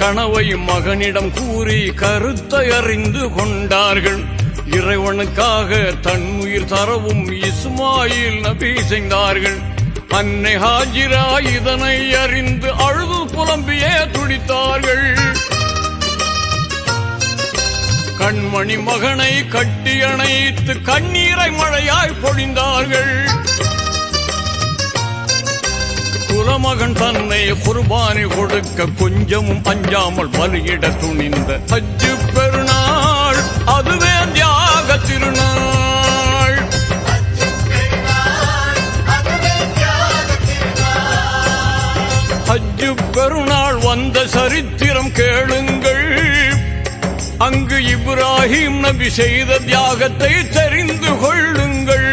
கனவை மகனிடம் கூறி கருத்தை அறிந்து கொண்டார்கள். இறைவனுக்காக தன் உயிர் தரவும் இஸ்மாயில் நபி செய்தார்கள். அன்னை ஹாஜிரா இதனை அறிந்து அழுது புலம்பியே துடித்தார்கள். கண்மணி மகனை கட்டி அணைத்து கண்ணீரை மழையாய் பொழிந்தார்கள். குலமகன் தன்னை குர்பானி கொடுக்க கொஞ்சமும் அஞ்சாமல் பலியிட துணிந்த ஹஜ்ஜு பெருநாள், அதுவே தியாக திருநாள். ஹஜ்ஜு பெருநாள் வந்த சரித்திரம் கேளுங்கள். அங்கு இப்ராஹிம் நபி செய்த தியாகத்தை தெரிந்து கொள்ளுங்கள்.